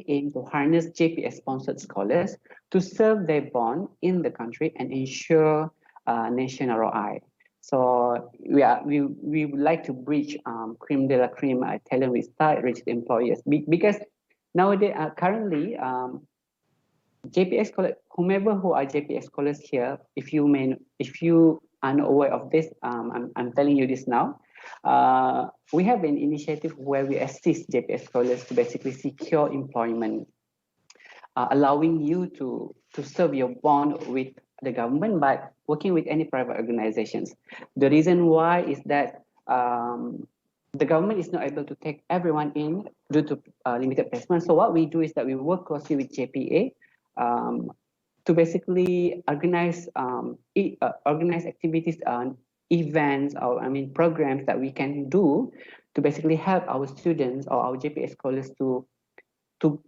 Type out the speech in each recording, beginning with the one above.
aim to harness JPS-sponsored scholars to serve their bond in the country and ensure national ROI. So we would like to bridge cream de la cream talent with star-rich employers because nowadays currently JPS scholars, whomever who are JPS scholars here, if you are not aware of this, I'm telling you this now. We have an initiative where we assist JPS scholars to basically secure employment, allowing you to serve your bond with the government by working with any private organizations. The reason why is that the government is not able to take everyone in due to limited placement. So what we do is that we work closely with JPA to basically organize activities and events, or programs that we can do to basically help our students or our JPS scholars to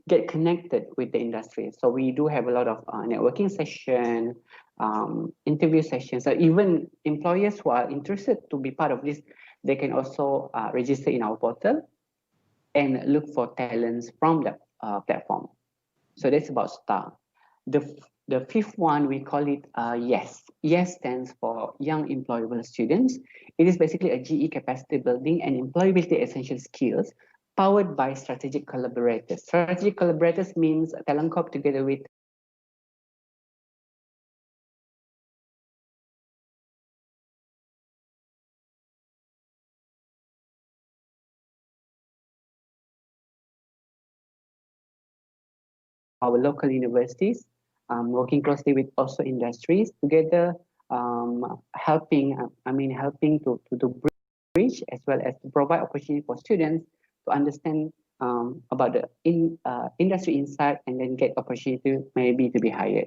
get connected with the industry. So we do have a lot of networking session, interview sessions. So even employers who are interested to be part of this, they can also register in our portal and look for talents from the platform. So that's about STAR. The fifth one, we call it YES. YES stands for Young Employable Students. It is basically a GE capacity building and employability essential skills powered by strategic collaborators. Strategic collaborators means Talent Corp together with our local universities, working closely with also industries together, helping to bridge as well as to provide opportunity for students to understand about the industry insight and then get opportunity maybe to be hired.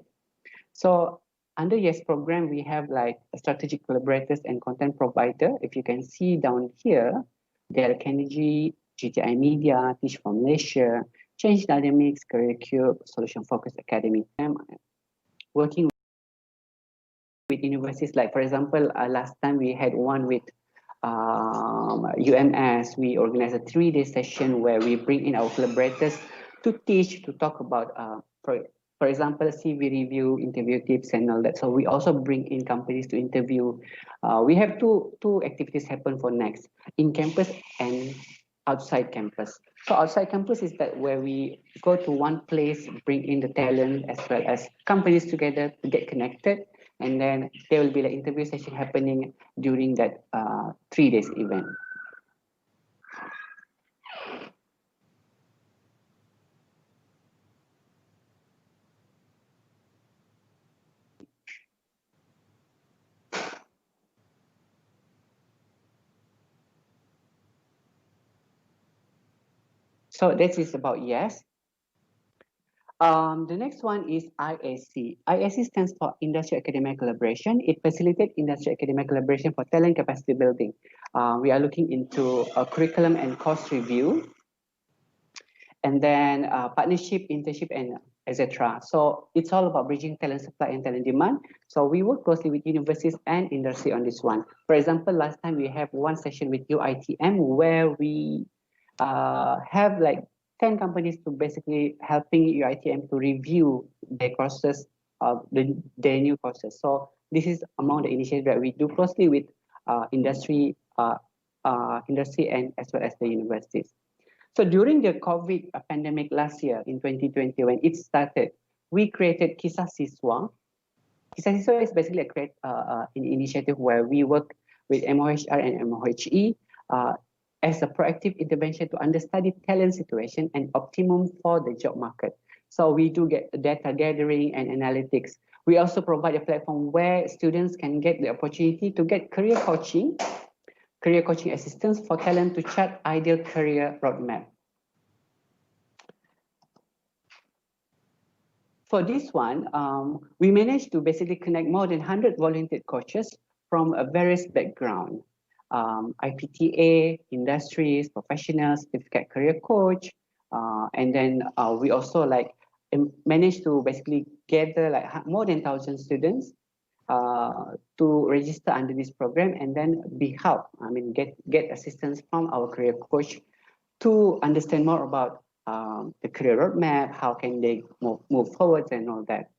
So under YES program, we have like strategic collaborators and content provider. If you can see down here, there are Kennedy, GTI Media, Teach for Malaysia, Change Dynamics, Career Cube, Solution Focused Academy. I'm working with universities, like for example, last time we had one with UMS. We organized a 3-day session where we bring in our collaborators to teach, to talk about, for example, CV review, interview tips and all that. So we also bring in companies to interview. We have two activities happen for next, in campus and outside campus. So outside campus is that where we go to one place, bring in the talent as well as companies together to get connected. And then there will be the interview session happening during that 3 days event. So that is about YES. The next one is IAC. IAC stands for Industry Academic Collaboration. It facilitates industry academic collaboration for talent capacity building. We are looking into a curriculum and course review, and then partnership, internship, and etc. So it's all about bridging talent supply and talent demand. So we work closely with universities and industry on this one. For example, last time we have one session with UTHM where we have like 10 companies to basically helping UTHM to review their courses, their new courses. So this is among the initiatives that we do closely with industry and as well as the universities. So during the COVID pandemic last year in 2020, when it started, we created Kisah Siswa. Kisah Siswa is basically an initiative where we work with MOHR and MOHE as a proactive intervention to understudy talent situation and optimum for the job market. So we do get data gathering and analytics. We also provide a platform where students can get the opportunity to get career coaching assistance for talent to chart ideal career roadmap. For this one, we managed to basically connect more than 100 volunteer coaches from a various background. IPTA, industries, professionals, certificate career coach, and then we also like managed to basically gather like more than 1,000 students to register under this program and then be helped. Get assistance from our career coach to understand more about the career roadmap, how can they move forward and all that.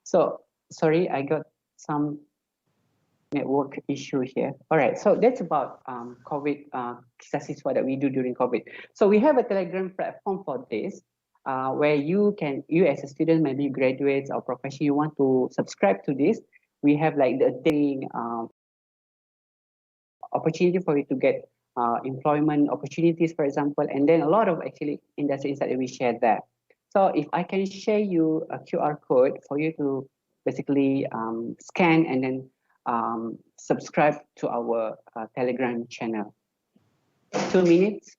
So, sorry, I got some network issue here. All right, so that's about COVID siswa that we do during COVID. So we have a Telegram platform for this, where you as a student, maybe graduates or professional, you want to subscribe to this. We have like the thing, opportunity for you to get employment opportunities, for example, and then a lot of actually industry insight that we share there. So if I can share you a QR code for you to basically scan and then subscribe to our Telegram channel. 2 minutes.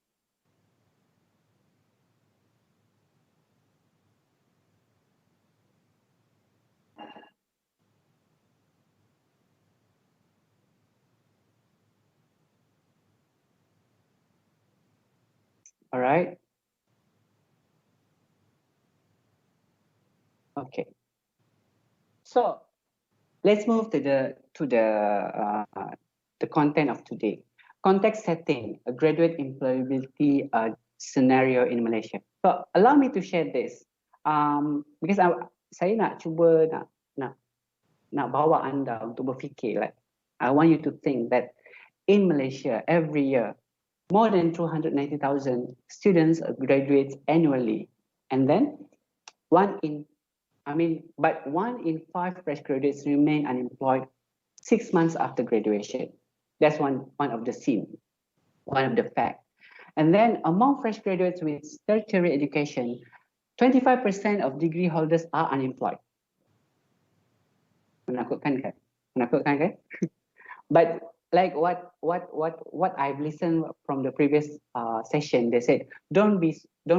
All right. Okay. So let's move to the content of today. Context setting, a graduate employability scenario in Malaysia. So allow me to share this, because saya nak cuba nak bawa anda untuk berfikir, like I want you to think that in Malaysia every year more than 290,000 students graduate annually, and then one in 5 fresh graduates remain unemployed 6 months after graduation. That's one of the scene, one of the fact. And then among fresh graduates with tertiary education, 25% of degree holders are unemployed. Menakutkan kan? But like what I've listened from the previous session, they said, don't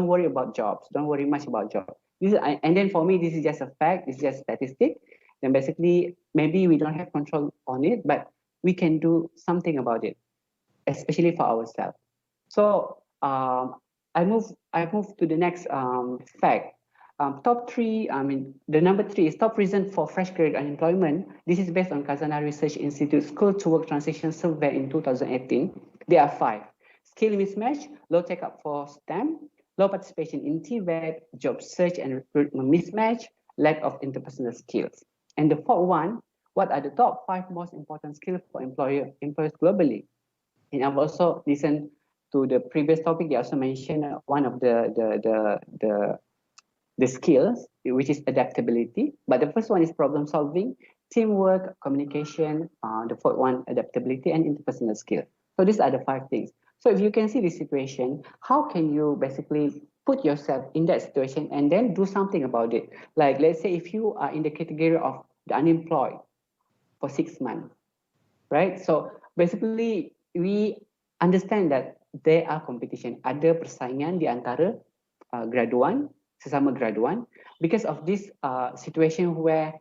worry about jobs, don't worry much about jobs. And then for me, this is just a fact, it's just statistic. Then basically, maybe we don't have control on it, but we can do something about it, especially for ourselves. So I move to the next fact. Top 3, the number 3 is top reason for fresh graduate unemployment. This is based on Khazanah Research Institute School to Work Transition Survey in 2018. There are 5. Skill mismatch, low take-up for STEM, low participation in TVET, job search and recruitment mismatch, lack of interpersonal skills. And the 4th one, what are the top 5 most important skills for employers globally? And I've also listened to the previous topic. They also mentioned one of the skills, which is adaptability. But the first one is problem solving, teamwork, communication. The 4th one, adaptability and interpersonal skill. So these are the 5 things. So if you can see this situation, how can you basically put yourself in that situation and then do something about it? Like, let's say if you are in the category of the unemployed for 6 months, right? So basically, we understand that there are competition, ada persaingan di antara graduan, sesama graduan, because of this situation where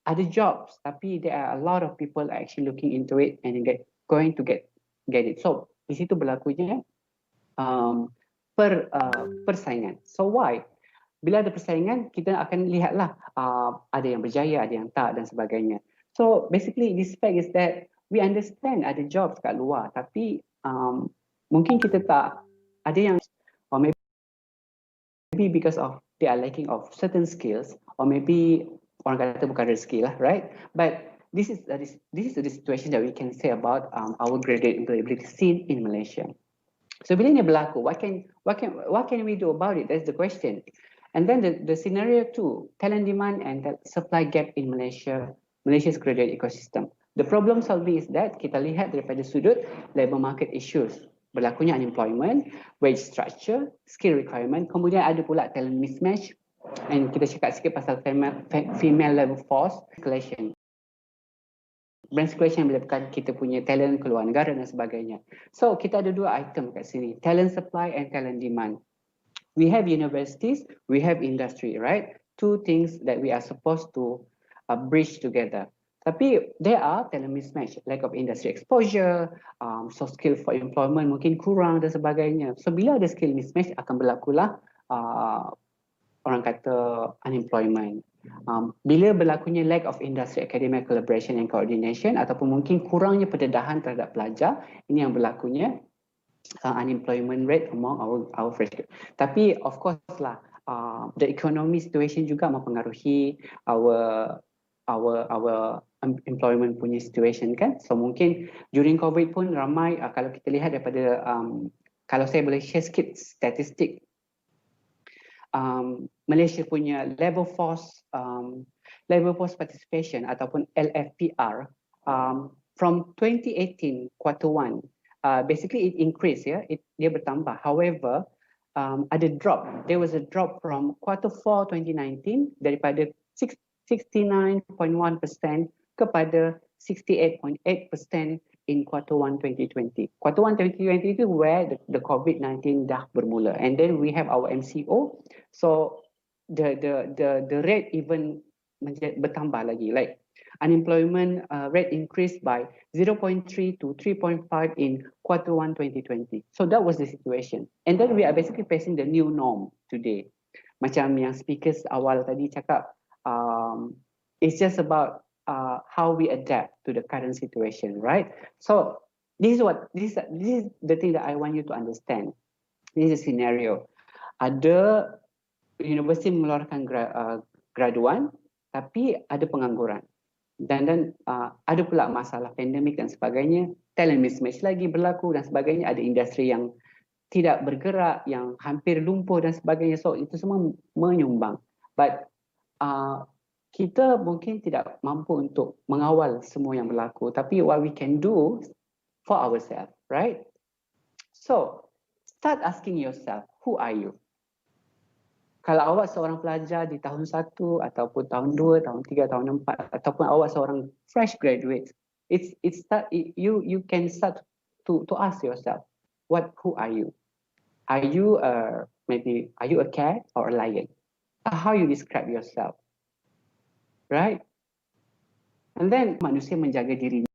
ada jobs, tapi there are a lot of people actually looking into it and going to get it. So di situ berlakunya persaingan. So why? Bila ada persaingan, kita akan lihatlah ada yang berjaya, ada yang tak dan sebagainya. So basically, this fact is that we understand ada jobs kat luar, tapi mungkin kita tak ada yang, or maybe because of they are lacking of certain skills, or maybe orang kata bukan rezeki lah, right? But this is the situation that we can say about our graduate employability scene in Malaysia. So bila ini berlaku, what can we do about it? That's the question. And then the scenario 2, talent demand and supply gap in Malaysia's graduate ecosystem. The problem solving is that kita lihat daripada sudut labour market issues. Berlakunya unemployment, wage structure, skill requirement, kemudian ada pula talent mismatch, and kita cakap sikit pasal female labor force collection. Brand circulation bila kita punya talent keluar negara dan sebagainya. So kita ada 2 item kat sini, talent supply and talent demand. We have universities, we have industry, right? 2 things that we are supposed to bridge together. Tapi there are talent mismatch, lack of industry exposure, soft skill for employment mungkin kurang dan sebagainya. So bila ada skill mismatch akan berlakulah orang kata unemployment. Bila berlakunya lack of industry academic collaboration and coordination ataupun mungkin kurangnya pendedahan terhadap pelajar, ini yang berlakunya unemployment rate among our fresh graduate. Tapi of course lah, the economy situation juga mempengaruhi our employment punya situation kan. So mungkin during COVID pun ramai, kalau kita lihat daripada kalau saya boleh share sikit statistik, Malaysia punya labor force participation ataupun LFPR from 2018 quarter 1 basically it increased, dia bertambah. However, ada drop. There was a drop from quarter 4 2019 daripada 69.1% kepada 68.8% in quarter 1 2020. Quarter 1 2020 itu where the COVID-19 dah bermula, and then we have our MCO, so the rate even bertambah lagi, like unemployment rate increased by 0.3 to 3.5 in quarter 1 2020. So that was the situation, and then we are basically facing the new norm today. Macam yang speakers awal tadi cakap, it's just about how we adapt to the current situation, right? So this is the thing that I want you to understand. This is a scenario. Ada universiti mengeluarkan graduan, tapi ada pengangguran. Dan ada pula masalah pandemik dan sebagainya, talent mismatch lagi berlaku dan sebagainya, ada industri yang tidak bergerak, yang hampir lumpuh dan sebagainya. So itu semua menyumbang. But kita mungkin tidak mampu untuk mengawal semua yang berlaku, tapi what we can do for ourselves, right? So, start asking yourself, who are you? Kalau awak seorang pelajar di tahun 1 ataupun tahun 2, tahun 3, tahun 4 ataupun awak seorang fresh graduate, you can start to ask yourself, who are you? Are you are you a cat or a lion? How you describe yourself? Right? And then manusia menjaga dirinya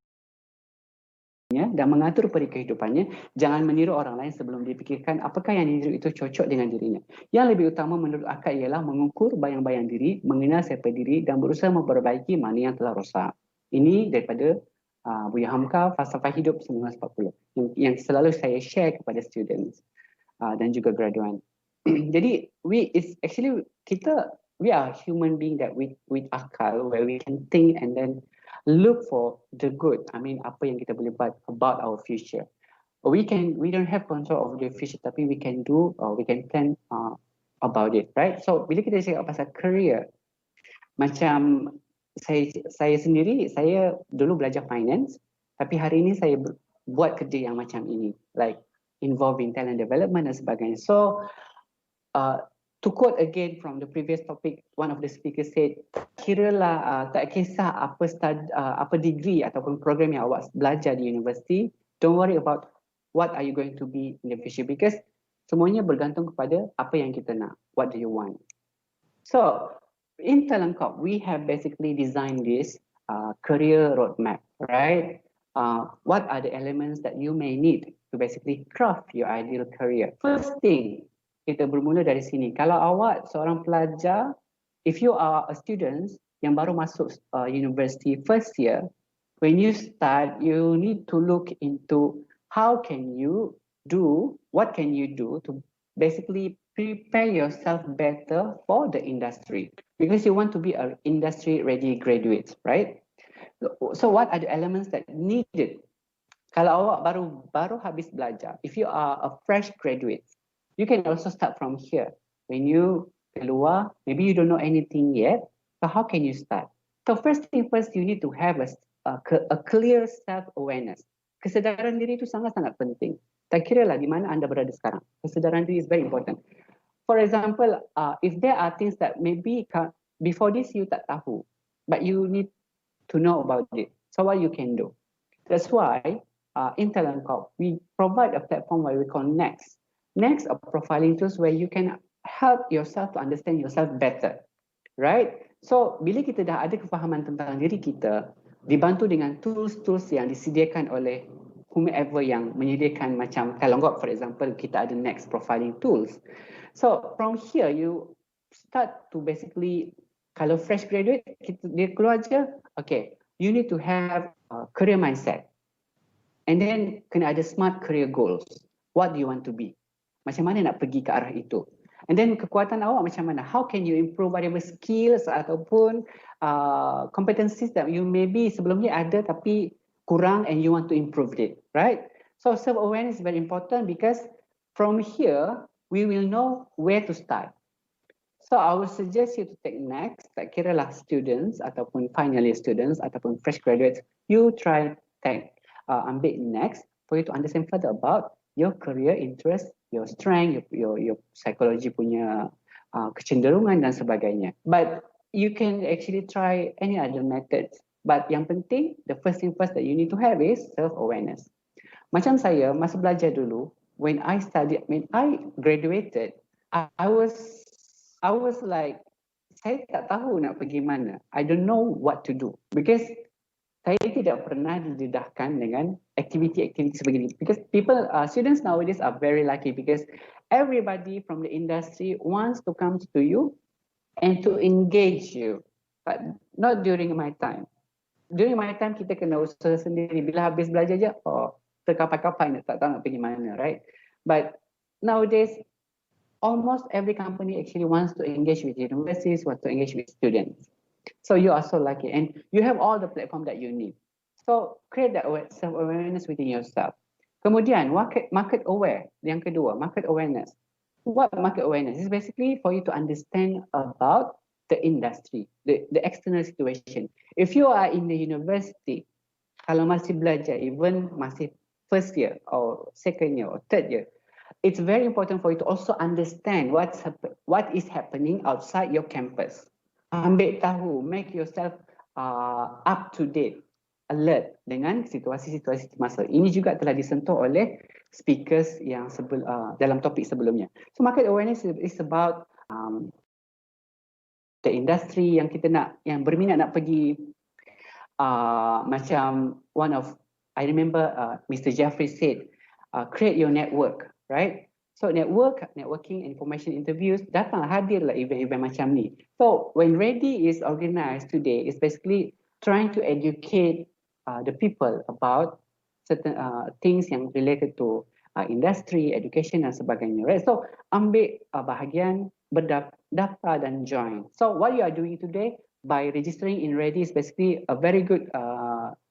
dan mengatur peri kehidupannya, jangan meniru orang lain sebelum dipikirkan apakah yang ditiru itu cocok dengan dirinya. Yang lebih utama menurut akal ialah mengukur bayang-bayang diri, mengenal siapa diri dan berusaha memperbaiki mana yang telah rosak. Ini daripada Buya Hamka, Falsafah Hidup 1940 yang selalu saya share kepada students dan juga graduan. Jadi we are human being that with akal, where we can think and then look for the good. I mean, apa yang kita boleh buat about our future. We don't have control of the future, tapi we can plan about it, right? So bila kita cakap pasal career, macam saya sendiri, saya dulu belajar finance, tapi hari ini saya buat kerja yang macam ini, like involving talent development dan sebagainya. So to quote again from the previous topic, one of the speakers said, kiralah tak kisah apa degree ataupun program yang awak belajar di universiti, don't worry about what are you going to be in the future, because semuanya bergantung kepada apa yang kita nak, what do you want. So in Talent Corp, we have basically designed this career roadmap, right? What are the elements that you may need to basically craft your ideal career? First thing, kita bermula dari sini. Kalau awak seorang pelajar, if you are a student yang baru masuk university first year, when you start, you need to look into what can you do to basically prepare yourself better for the industry, because you want to be an industry ready graduate, right? So what are the elements that needed? Kalau awak baru habis belajar, if you are a fresh graduate, you can also start from here. When you keluar, maybe you don't know anything yet, so how can you start? So first thing first, you need to have a clear self-awareness. Kesedaran diri itu sangat-sangat penting. Tak kira lah di mana anda berada sekarang. Kesedaran diri is very important. For example, if there are things that maybe before this you tak tahu, but you need to know about it. So what you can do? That's why in Talent Corp, we provide a platform where we call Next. Next, a profiling tools where you can help yourself to understand yourself better, right? So bila kita dah ada kefahaman tentang diri kita, dibantu dengan tools-tools yang disediakan oleh whomever yang menyediakan, macam kalau for example kita ada next profiling tools. So from here you start to basically, kalau fresh graduate dia keluar je, okay, you need to have a career mindset, and then kena ada smart career goals. What do you want to be? Macam mana nak pergi ke arah itu? And then kekuatan awak macam mana? How can you improve whatever skills ataupun competencies that you maybe sebelumnya ada tapi kurang and you want to improve it, right? So self-awareness is very important because from here we will know where to start. So I would suggest you to take next, tak kira lah students ataupun final year students ataupun fresh graduates, you try take ambil next for you to understand further about your career interest, your strength, your psychology punya kecenderungan dan sebagainya. But you can actually try any other methods. But yang penting, the first thing first that you need to have is self-awareness. Macam saya, masa belajar dulu, when I graduated, I was like, saya tak tahu nak pergi mana. I don't know what to do because saya tidak pernah didedahkan dengan aktiviti-aktiviti sebegini. Because students nowadays are very lucky because everybody from the industry wants to come to you and to engage you. But not during my time. During my time, kita kena usaha sendiri. Bila habis belajar je, terkapai-kapai, tak tahu nak pergi mana, right? But nowadays, almost every company actually wants to engage with universities, wants to engage with students. So you are so lucky and you have all the platform that you need. So create that self-awareness within yourself. Kemudian market aware, yang kedua, market awareness. What market awareness is basically for you to understand about the industry, the external situation. If you are in the university, kalau masih belajar, even masih first year or second year or third year, it's very important for you to also understand what is happening outside your campus. Ambil tahu, make yourself up to date, alert dengan situasi-situasi semasa. Ini juga telah disentuh oleh speakers yang dalam topik sebelumnya. So market awareness is about the industry yang kita nak, yang berminat nak pergi. Macam I remember Mr. Jeffrey said, create your network, right? So networking, information interviews, datang hadirlah event-event macam ni. So when REdI is organized today, it's basically trying to educate the people about certain things yang related to industry, education dan sebagainya, right? So ambil bahagian, berdaftar dan join. So what you are doing today by registering in REdI is basically a very good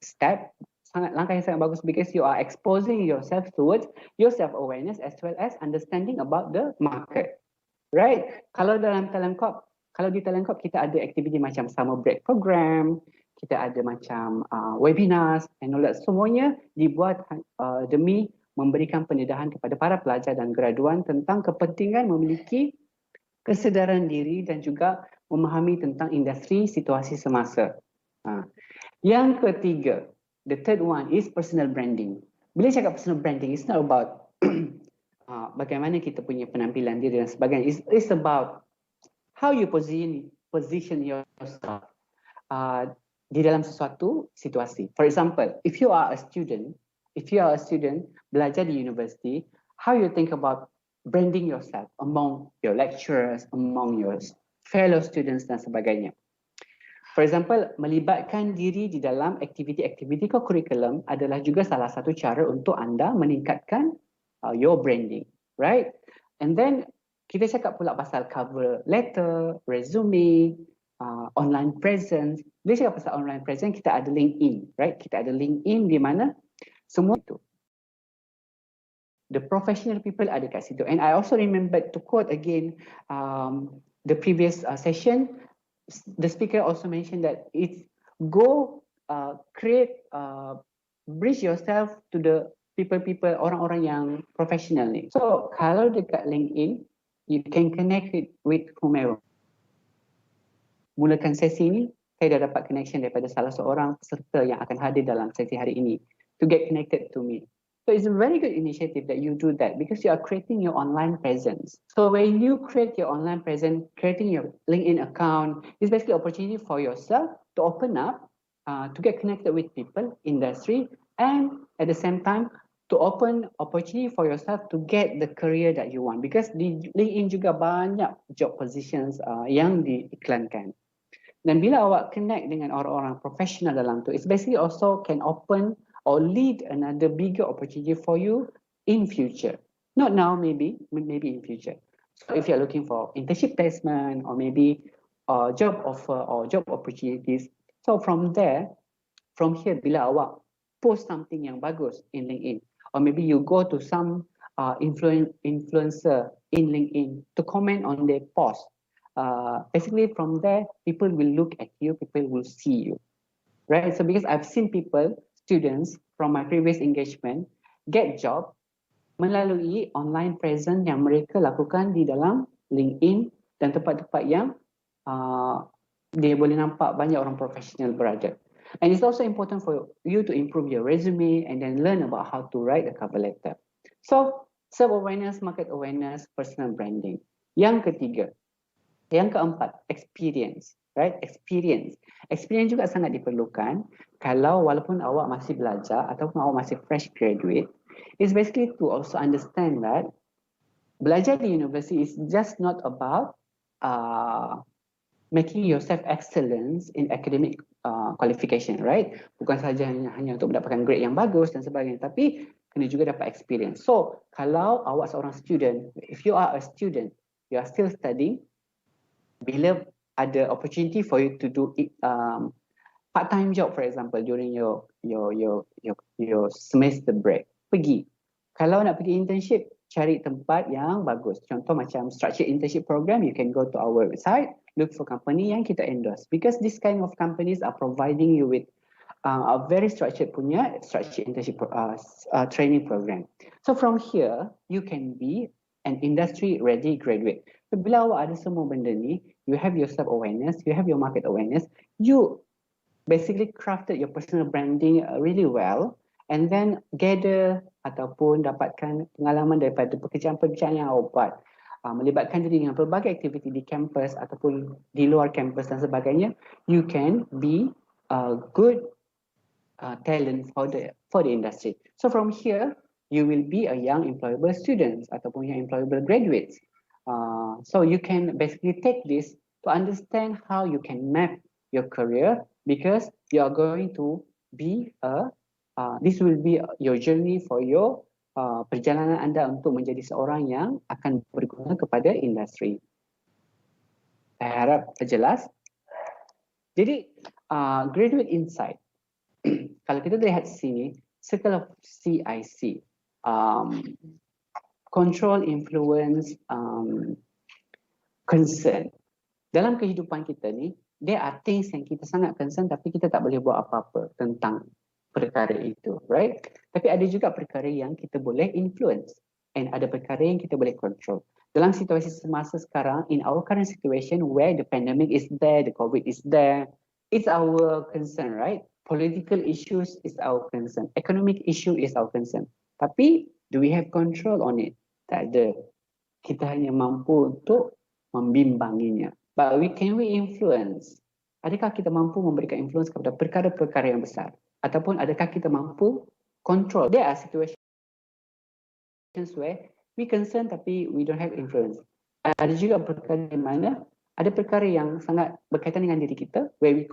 step. Langkah yang sangat bagus because you are exposing yourself towards your self-awareness as well as understanding about the market, right? Kalau di Talent Corp kita ada aktiviti macam summer break program, kita ada macam webinars and all that. Semuanya dibuat demi memberikan pendedahan kepada para pelajar dan graduan tentang kepentingan memiliki kesedaran diri dan juga memahami tentang industri situasi semasa. Yang ketiga, the third one is personal branding. Bila cakap personal branding, it's not about bagaimana kita punya penampilan diri dan sebagainya. It's about how you position yourself di dalam sesuatu situasi. For example, if you are a student belajar di university, how you think about branding yourself among your lecturers, among your fellow students dan sebagainya. For example, melibatkan diri di dalam aktiviti-aktiviti kurikulum adalah juga salah satu cara untuk anda meningkatkan your branding, right? And then kita cakap pula pasal cover letter, resume, online presence. Bila cakap pasal online presence, kita ada LinkedIn, right? Kita ada LinkedIn di mana semua itu. The professional people ada kat situ. And I also remember to quote again the previous session. The speaker also mentioned that it's bridge yourself to the people, orang-orang yang professional ni. So kalau dekat LinkedIn, you can connect with whomever. Mulakan sesi ni, saya dah dapat connection daripada salah seorang peserta yang akan hadir dalam sesi hari ini to get connected to me. So it's a very good initiative that you do that because you are creating your online presence. So when you create your online presence, creating your LinkedIn account is basically an opportunity for yourself to open up to get connected with people, industry, and at the same time to open opportunity for yourself to get the career that you want. Because di LinkedIn juga banyak job positions yang diiklankan. Dan bila awak connect dengan orang-orang profesional dalam tu, it's basically also can open or lead another bigger opportunity for you in future. Not now, maybe in future. So if you're looking for internship placement or maybe job offer or job opportunities, so from here, bila awak post something yang bagus in LinkedIn, or maybe you go to some influencer in LinkedIn to comment on their post, basically from there, people will look at you, people will see you, right? So because I've seen people, students from my previous engagement, get job melalui online presence yang mereka lakukan di dalam LinkedIn dan tempat-tempat yang dia boleh nampak banyak orang profesional berada. And it's also important for you to improve your resume and then learn about how to write a cover letter. So, self-awareness, market awareness, personal branding. Yang ketiga, yang keempat, experience, right? Experience juga sangat diperlukan kalau walaupun awak masih belajar ataupun awak masih fresh graduate. It's basically to also understand that belajar di university is just not about making yourself excellence in academic qualification, right? Bukan sahaja hanya untuk mendapatkan grade yang bagus dan sebagainya, tapi kena juga dapat experience. So, kalau awak seorang student, if you are a student, you are still studying, bila ada opportunity for you to do part-time job, for example, during your semester break, pergi. Kalau nak pergi internship, cari tempat yang bagus. Contoh macam structured internship program, you can go to our website, look for company yang kita endorse. Because this kind of companies are providing you with a very structured internship training program. So from here, you can be an industry ready graduate. So bila awak ada semua benda ni, you have your self-awareness, you have your market awareness, you basically crafted your personal branding really well, and then gather ataupun dapatkan pengalaman daripada pekerjaan-pekerjaan yang awak buat, melibatkan diri dengan pelbagai aktiviti di kampus ataupun di luar kampus dan sebagainya, you can be a good talent for the industry. So from here, you will be a young employable students ataupun young employable graduates. So you can basically take this to understand how you can map your career, because you are going to be this will be your journey for your perjalanan anda untuk menjadi seorang yang akan berguna kepada industri. Saya harap jelas. Jadi graduate insight. Kalau kita lihat sini, circle of CIC, control, influence, concern. Dalam kehidupan kita ni, there are things yang kita sangat concern tapi kita tak boleh buat apa-apa tentang perkara itu, right? Tapi ada juga perkara yang kita boleh influence and ada perkara yang kita boleh control. Dalam situasi semasa sekarang, in our current situation where the pandemic is there, the COVID is there, it's our concern, right? Political issues is our concern. Economic issue is our concern. Tapi, do we have control on it? Tak ada. Kita hanya mampu untuk membimbanginya. But can we influence? Adakah kita mampu memberikan influence kepada perkara-perkara yang besar? Ataupun adakah kita mampu control? There are situations where we concern tapi we don't have influence. Ada juga perkara di mana ada perkara yang sangat berkaitan dengan diri kita where we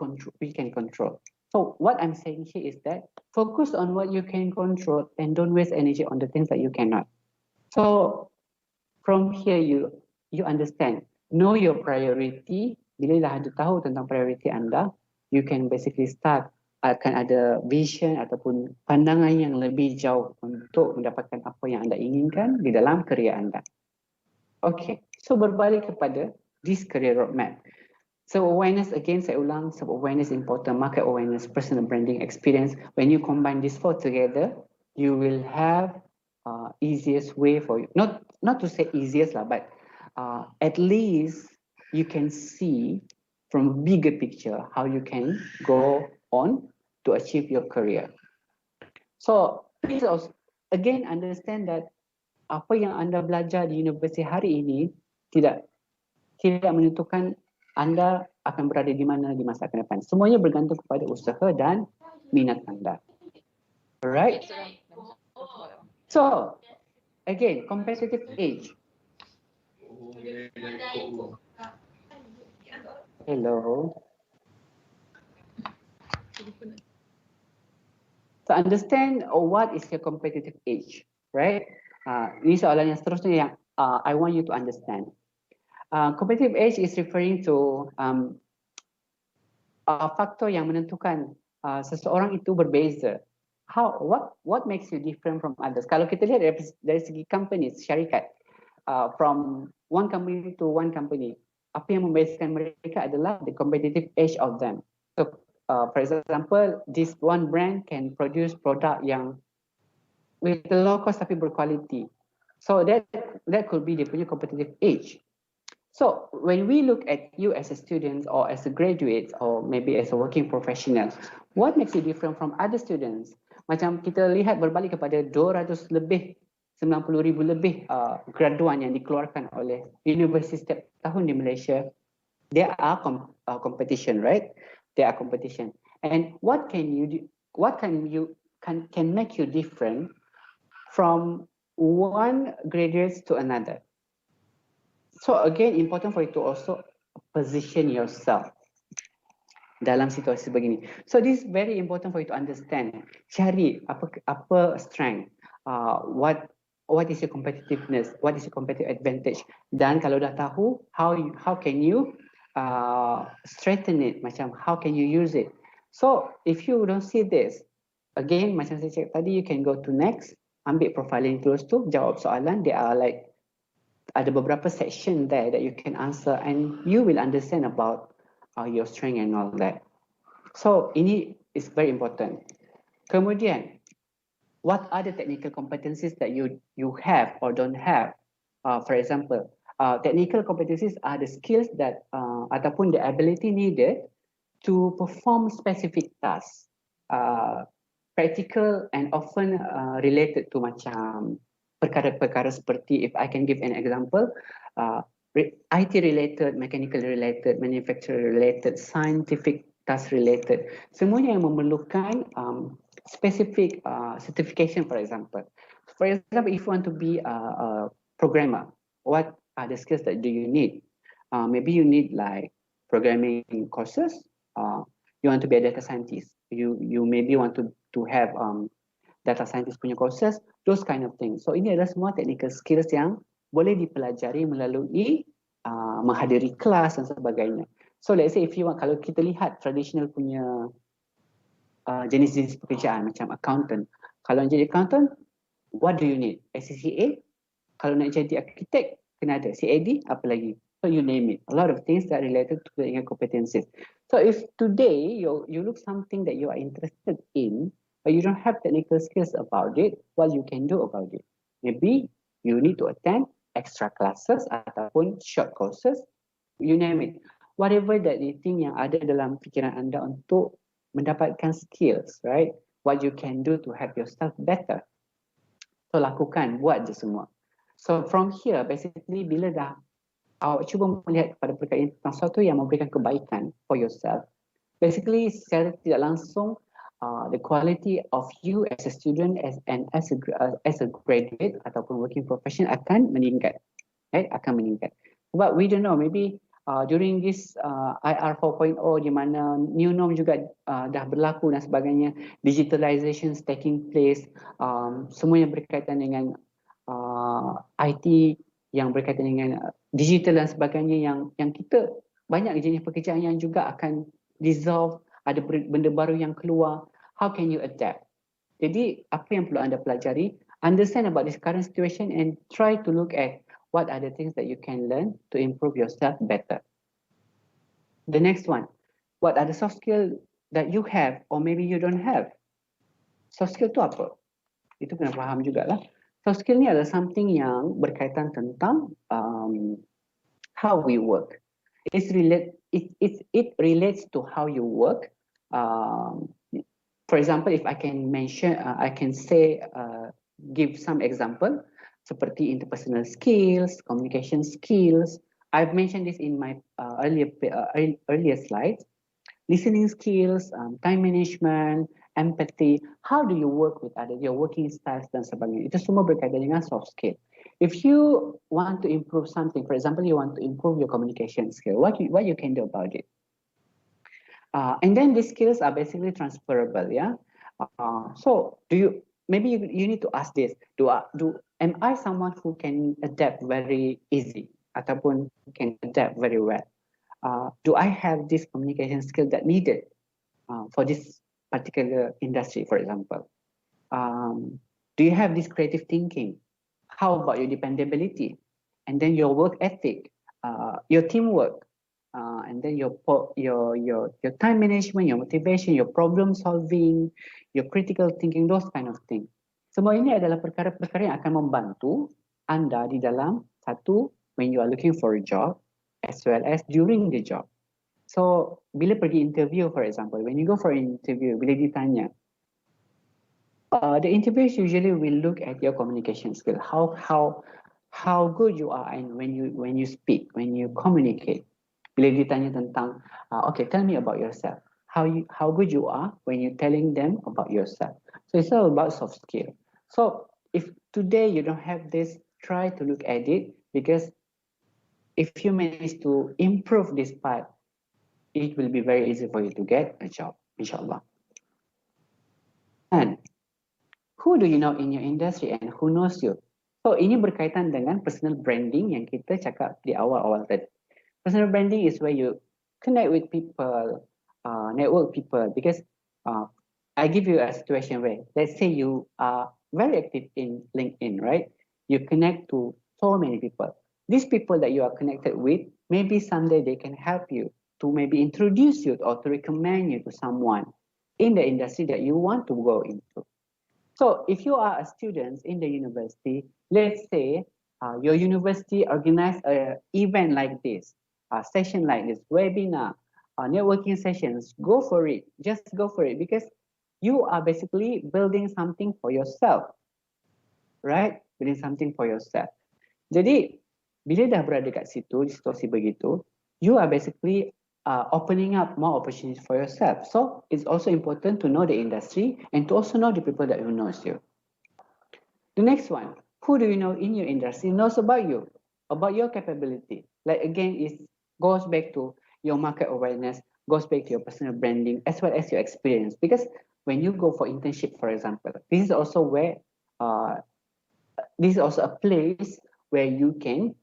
can control. So what I'm saying here is that focus on what you can control and don't waste energy on the things that you cannot. So from here you understand, know your priority. Bila dah ada tahu tentang priority anda, you can basically start akan ada vision ataupun pandangan yang lebih jauh untuk mendapatkan apa yang anda inginkan di dalam kerjaya anda. Okay, so berbalik kepada this career roadmap. So awareness, again saya ulang, self-awareness important, market awareness, personal branding, experience. When you combine these four together, you will have easiest way for you. Not to say easiest lah, but at least you can see from bigger picture how you can go on to achieve your career. So please also, again understand that apa yang anda belajar di universiti hari ini tidak menentukan anda akan berada di mana di masa akan datang. Semuanya bergantung kepada usaha dan minat anda. Alright? So, again, competitive age. Hello. So understand what is your competitive age, right? Ini soalan yang seterusnya yang I want you to understand. Competitive age is referring to faktor yang menentukan seseorang itu berbeza. What makes you different from others? Kalau kita lihat dari segi companies, syarikat, from one company to one company, apa yang membezakan mereka adalah the competitive age of them. So, for example, this one brand can produce product yang with the low cost tapi berkualiti. So that could be dia punya competitive age. So when we look at you as a student or as a graduate or maybe as a working professional, what makes you different from other students? Macam kita lihat berbalik kepada 200 lebih, 90,000 lebih graduan yang dikeluarkan oleh universiti setiap tahun di Malaysia. There are competition, right? There are competition. And what can make you different from one graduate to another? So again, important for you to also position yourself dalam situasi begini. So this is very important for you to understand. Cari apa strength, what is your competitiveness, what is your competitive advantage. Dan kalau dah tahu, how can you strengthen it, macam how can you use it. So if you don't see this, again macam saya cakap tadi, you can go to next, ambil profiling tools tu, jawab soalan. There are like ada beberapa section there that you can answer and you will understand about your strength and all that. So ini is very important. Kemudian, what are the technical competencies that you have or don't have? For example, technical competencies are the skills that ataupun the ability needed to perform specific tasks. Practical and often related to macam perkara-perkara seperti, if I can give an example, IT related, mechanical related, manufacturer related, scientific task related, semuanya yang memerlukan specific certification, for example. For example, if you want to be a programmer, what are the skills that do you need? Maybe you need like programming courses. You want to be a data scientist. You maybe want to have data scientist punya courses, those kind of things. So ini adalah semua technical skills yang boleh dipelajari melalui menghadiri kelas dan sebagainya. So let's say if you want, kalau kita lihat traditional punya jenis-jenis pekerjaan macam accountant. Kalau nak jadi accountant, what do you need? ACCA. Kalau nak jadi architect, kena ada CAD, apa lagi? So you name it. A lot of things that are related to the competencies. So if today you look something that you are interested in, but you don't have technical skills about it, what you can do about it? Maybe you need to attend extra classes ataupun short courses, you name it. Whatever that you think yang ada dalam fikiran anda untuk mendapatkan skills, right? What you can do to help yourself better. So lakukan, buat je semua. So from here, basically bila dah awak cuba melihat kepada perkara ini tentang sesuatu yang memberikan kebaikan for yourself, basically secara tidak langsung the quality of you as a student as a graduate ataupun working professional akan meningkat, right? Akan meningkat. But we don't know, maybe during this IR 4.0 di mana new norm juga dah berlaku dan sebagainya, digitalization is taking place, semua yang berkaitan dengan IT, yang berkaitan dengan digital dan sebagainya, yang kita banyak jenis pekerjaan yang juga akan dissolve, ada benda baru yang keluar. How can you adapt? Jadi apa yang perlu anda pelajari, understand about this current situation and try to look at what are the things that you can learn to improve yourself better. The next one, what are the soft skills that you have or maybe you don't have? Soft skill tu apa? Itu kena faham jugalah. Soft skill ni adalah something yang berkaitan tentang how we work. It relates to how you work. For example, if I can mention, I can say, give some example seperti interpersonal skills, communication skills, I've mentioned this in my earlier slides. Listening skills, time management, empathy, how do you work with others, your working styles dan sebagainya. Itu semua berkaitan dengan soft skill. If you want to improve something, for example, you want to improve your communication skill, what you can do about it? And then these skills are basically transferable, yeah. So maybe you need to ask this: am I someone who can adapt very easy ataupun can adapt very well? Do I have this communication skill that needed for this particular industry, for example? Do you have this creative thinking? How about your dependability? And then your work ethic, your teamwork, and then your time management, your motivation, your problem solving, your critical thinking, those kind of things. Semua ini adalah perkara-perkara yang akan membantu anda di dalam satu, when you are looking for a job, as well as during the job. So, bila pergi interview, for example, when you go for an interview, bila ditanya, the interviewers usually will look at your communication skill, how good you are, and when you speak, when you communicate. Bila ditanya tentang, okay, tell me about yourself. How good you are when you're telling them about yourself. So it's all about soft skill. So if today you don't have this, try to look at it, because if you manage to improve this part, it will be very easy for you to get a job, inshallah. And who do you know in your industry and who knows you? So ini berkaitan dengan personal branding yang kita cakap di awal-awal tadi. Personal branding is where you connect with people, network people, because I give you a situation where, let's say you are very active in LinkedIn, right? You connect to so many people. These people that you are connected with, maybe someday they can help you to maybe introduce you or to recommend you to someone in the industry that you want to go into. So if you are a student in the university, let's say your university organize an event like this, a session like this, webinar, networking sessions, go for it. Just go for it, because you are basically building something for yourself, right? Building something for yourself. Jadi, bila dah berada kat situ, di situasi begitu, you are basically opening up more opportunities for yourself. So it's also important to know the industry and to also know the people that who knows you. The next one, who do you know in your industry knows about you, about your capability? Like again, it goes back to your market awareness, goes back to your personal branding, as well as your experience. Because when you go for internship, for example, this is also where, this is also a place where you can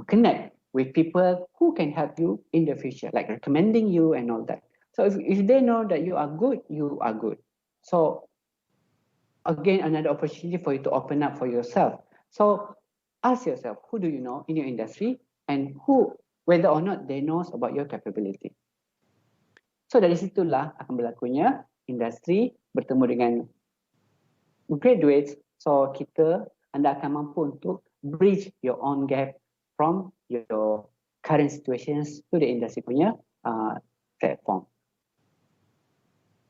connect with people who can help you in the future, like recommending you and all that. So if they know that you are good, you are good. So again, another opportunity for you to open up for yourself. So ask yourself, who do you know in your industry, and who, whether or not they knows about your capability. So dari situlah akan berlakunya industri bertemu dengan graduates. So anda akan mampu untuk bridge your own gap from your current situations to the industry punya platform.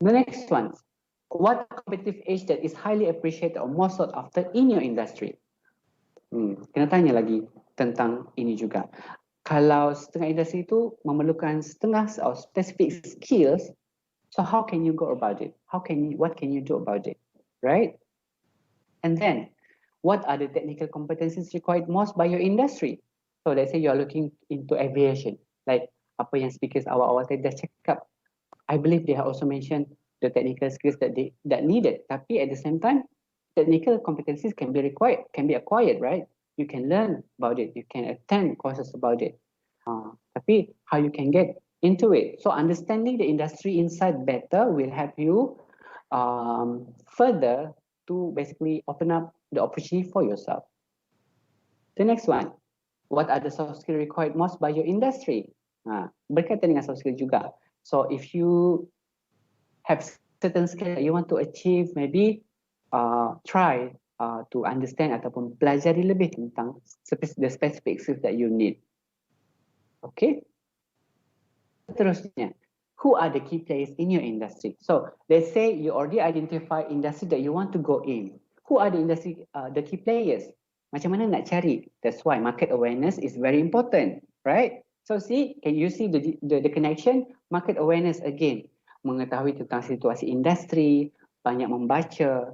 The next one, what competitive edge that is highly appreciated or most sought after in your industry? Kena tanya lagi tentang ini juga. Kalau setengah industri itu memerlukan setengah or specific skills, so how can you go about it? What can you do about it, right? And then, what are the technical competencies required most by your industry? So let's say you are looking into aviation, like apa yang speakers awal-awal tadi dah cakap. I believe they have also mentioned the technical skills that needed. Tapi at the same time, technical competencies can be acquired, right? You can learn about it. You can attend courses about it. Tapi how you can get into it? So understanding the industry inside better will help you further to basically open up the opportunity for yourself. The next one, what are the soft skills required most by your industry? Berkaitan dengan soft skill juga. So if you have certain skill that you want to achieve, maybe try to understand ataupun pelajari lebih tentang the specific skills that you need. Okay. Seterusnya, who are the key players in your industry? So let's say you already identify industry that you want to go in. Who are the industry, the key players? Macam mana nak cari? That's why market awareness is very important. right? So can you see the connection? Market awareness again, mengetahui tentang situasi industri, banyak membaca,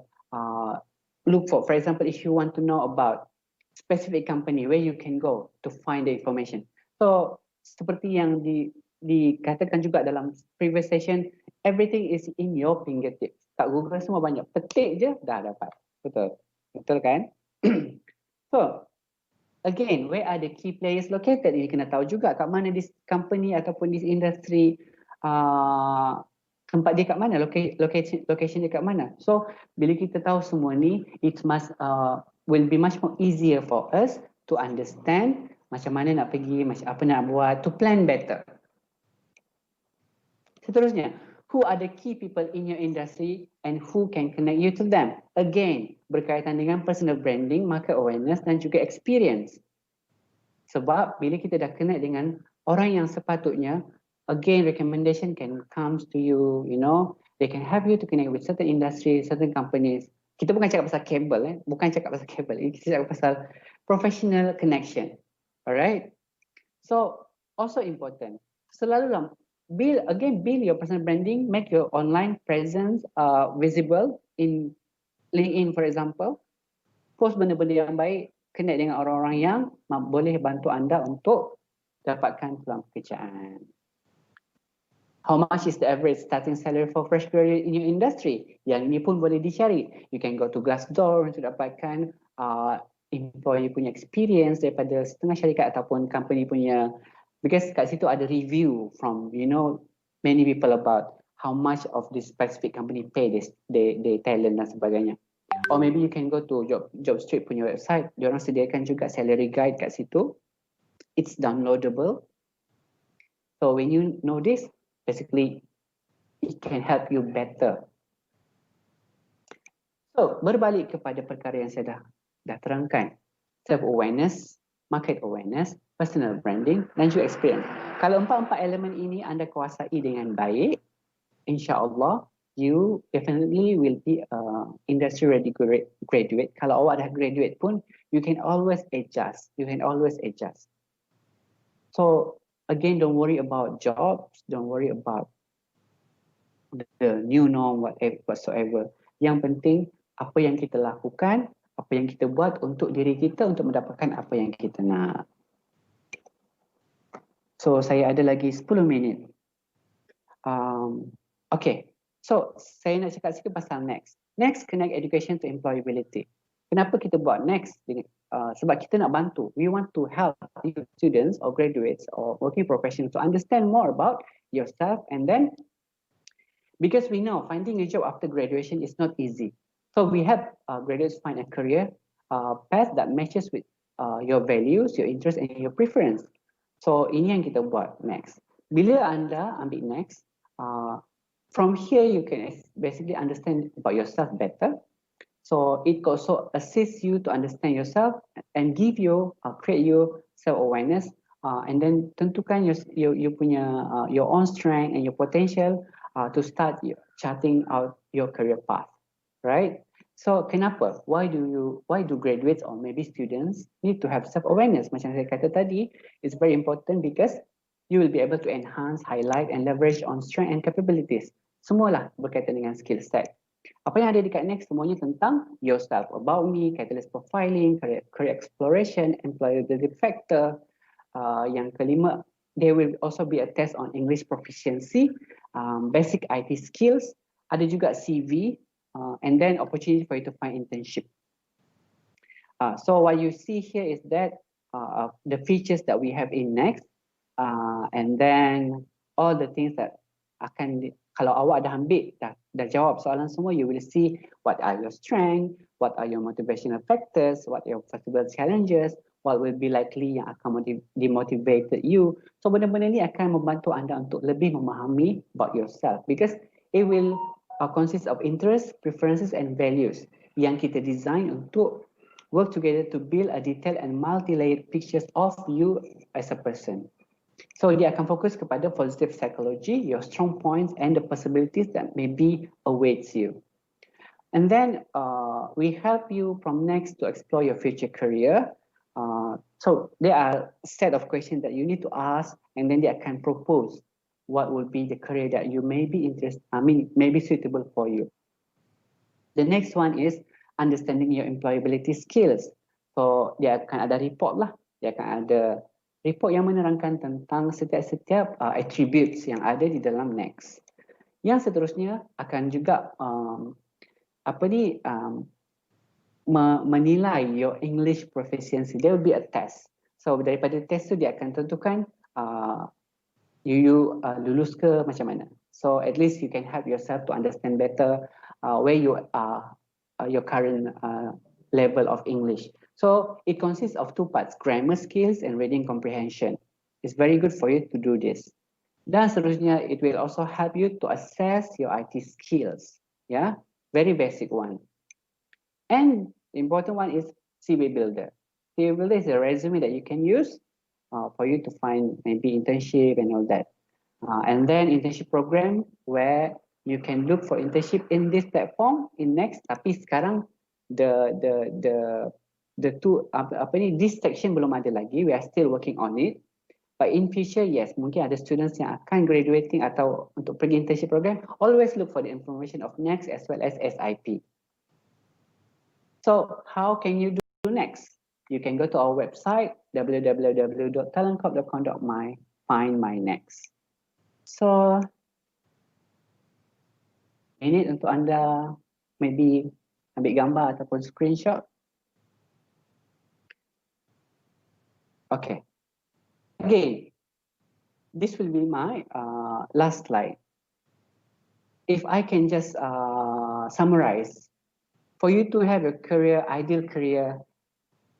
look for example, if you want to know about specific company, where you can go to find the information. So seperti yang dikatakan juga dalam previous session, everything is in your fingertips. Kat Google semua banyak, petik je dah dapat. Betul kan? So again, where are the key players located? Ini kena tahu juga kat mana this company ataupun this industry, tempat dia kat mana, location dia kat mana. So bila kita tahu semua ni, it will be much more easier for us to understand macam mana nak pergi, macam apa nak buat, to plan better. Seterusnya, who are the key people in your industry and who can connect you to them? Again, berkaitan dengan personal branding, market awareness dan juga experience. Sebab bila kita dah connect dengan orang yang sepatutnya, again, recommendation can comes to you, you know, they can help you to connect with certain industries, certain companies. Kita bukan cakap pasal kabel, bukan cakap pasal kabel, kita cakap pasal professional connection. Alright? So, also important, selalulah build your personal branding, make your online presence visible in LinkedIn, for example. Post benda-benda yang baik, connect dengan orang-orang yang boleh bantu anda untuk dapatkan peluang pekerjaan. How much is the average starting salary for fresh graduate in your industry? Yang ini pun boleh dicari. You can go to Glassdoor untuk dapatkan employee punya experience daripada setengah syarikat ataupun company punya, because kat situ ada review from, you know, many people about how much of this specific company pay they talent dan sebagainya. Or maybe you can go to JobStreet punya website. Diorang sediakan juga salary guide kat situ. It's downloadable. So when you know this, basically it can help you better. So berbalik kepada perkara yang saya dah terangkan. Self-awareness, market awareness, personal branding dan juga experience. Kalau empat-empat elemen ini anda kuasai dengan baik, insya-Allah you definitely will be a industry ready graduate. Kalau awak dah graduate pun, you can always adjust. So again, don't worry about jobs, don't worry about the new norm, whatsoever. Yang penting apa yang kita lakukan, apa yang kita buat untuk diri kita untuk mendapatkan apa yang kita nak. So saya ada lagi 10 minit. Okay. So, saya nak cakap sikit pasal next. Next, connect education to employability. Kenapa kita buat next? Sebab kita nak bantu. We want to help you students or graduates or working professionals to understand more about yourself, and then, because we know finding a job after graduation is not easy. So, we help graduates find a career path that matches with your values, your interests, and your preference. So, ini yang kita buat next. Bila anda ambil next, from here, you can basically understand about yourself better. So it also assists you to understand yourself and give you, create your self-awareness, and then tentukan you punya your own strength and your potential to start charting out your career path, right? So kenapa? Why do graduates or maybe students need to have self-awareness? Macam saya kata tadi, it's very important because you will be able to enhance, highlight, and leverage on strength and capabilities. Semualah berkaitan dengan skill set. Apa yang ada dekat next semuanya tentang yourself, about me, catalyst profiling, career exploration, employability factor. Yang kelima, there will also be a test on English proficiency, basic IT skills, ada juga CV, and then opportunity for you to find internship. So what you see here is that the features that we have in next, and then all the things that akan kalau awak dah ambil, dah jawab soalan semua, you will see what are your strengths, what are your motivational factors, what are your possible challenges, what will be likely yang akan demotivated you. So benda-benda ni akan membantu anda untuk lebih memahami about yourself, because it will consist of interests, preferences and values yang kita design untuk work together to build a detailed and multi-layered pictures of you as a person. So dia akan fokus kepada positive psychology, your strong points and the possibilities that maybe awaits you. And then we help you from next to explore your future career. So there are a set of questions that you need to ask, and then they can propose what will be the career that you may be interested, may be suitable for you. The next one is understanding your employability skills. So dia akan ada report lah. Dia akan ada report yang menerangkan tentang setiap attributes yang ada di dalam next. Yang seterusnya akan juga menilai your English proficiency. There will be a test. So daripada test tu dia akan tentukan you lulus ke macam mana. So at least you can help yourself to understand better where you are, your current level of English. So it consists of two parts, grammar skills and reading comprehension. It's very good for you to do this. Dan seterusnya, it will also help you to assess your IT skills. Yeah, very basic one. And the important one is CV Builder. CV Builder is a resume that you can use for you to find maybe internship and all that. And then internship program where you can look for internship in this platform in next. Tapi sekarang this section belum ada lagi. We are still working on it. But in future, yes, mungkin ada students yang akan graduating atau untuk pergi internship program. Always look for the information of next as well as SIP. So how can you do next? You can go to our website www.talentcorp.com.my, find my next. So ini untuk anda maybe ambil gambar ataupun screenshot. Okay. Again, this will be my last slide. If I can just summarize, for you to have a career, ideal career,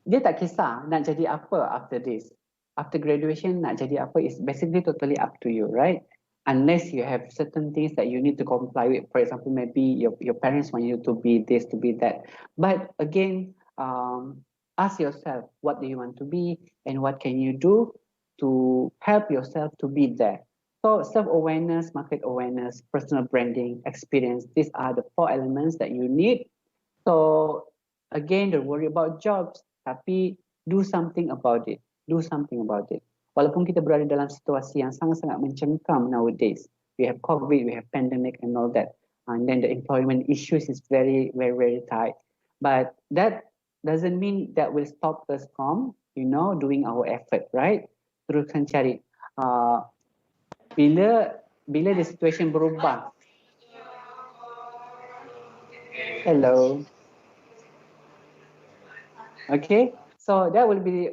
dia tak kisah nak jadi apa after this. After graduation, nak jadi apa is basically totally up to you, right? Unless you have certain things that you need to comply with. For example, maybe your parents want you to be this, to be that. But again, ask yourself, what do you want to be and what can you do to help yourself to be there? So self-awareness, market awareness, personal branding, experience, these are the 4 elements that you need. So again, don't worry about jobs, tapi do something about it. Do something about it. Walaupun kita berada dalam situasi yang sangat-sangat mencengkam nowadays. We have COVID, we have pandemic and all that. And then the employment issues is very, very, very tight. But that doesn't mean that will stop us from, doing our effort, right? Teruskan cari. Bila the situation berubah. Hello. Okay, so that will be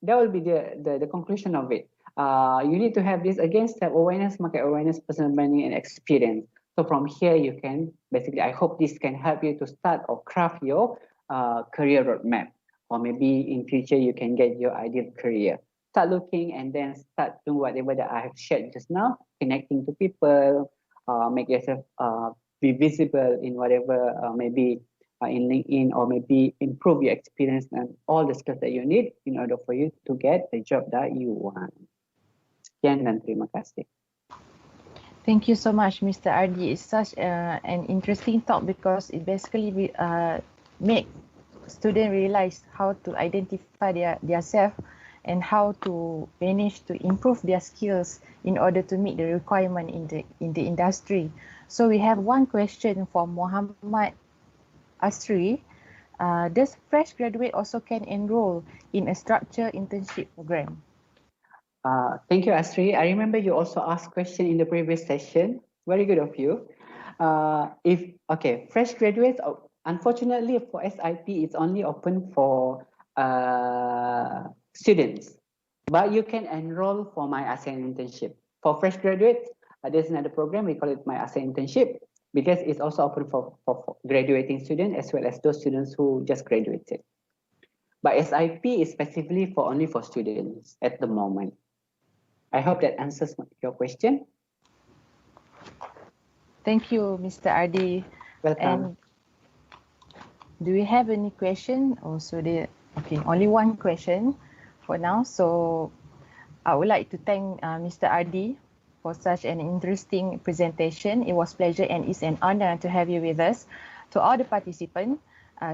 the conclusion of it. You need to have this again: self-awareness, market awareness, personal branding, and experience. So from here, you can basically, I hope this can help you to start or craft your career roadmap, or maybe in future you can get your ideal career. Start looking and then start doing whatever that I have shared just now, connecting to people, make yourself be visible in whatever maybe in LinkedIn, or maybe improve your experience and all the skills that you need in order for you to get the job that you want. Sekian dan terima kasih. Thank you so much, Mr. Ardi. It's such an interesting talk because it basically make students realize how to identify their self and how to manage to improve their skills in order to meet the requirement in the industry. So we have one question from Muhammad Asri. Does fresh graduate also can enroll in a structured internship program? Thank you, Asri. I remember you also asked question in the previous session. Very good of you. Fresh graduates, unfortunately for SIP, it's only open for students, but you can enroll for my ASEAN internship. For fresh graduates, there's another program, we call it my ASEAN internship, because it's also open for graduating students as well as those students who just graduated. But SIP is specifically only for students at the moment. I hope that answers your question. Thank you, Mr. Ardi. Welcome. And do we have any question? Only one question for now. So I would like to thank Mr. Ardi for such an interesting presentation. It was a pleasure and it's an honor to have you with us. To all the participants,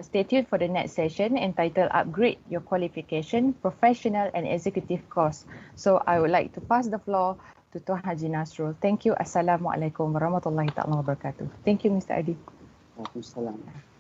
Stay tuned for the next session entitled Upgrade Your Qualification, Professional and Executive Course. So I would like to pass the floor to Tuan Haji Nasrul. Thank you. Assalamualaikum warahmatullahi wabarakatuh. Thank you, Mr. Ardi. Waalaikumsalam.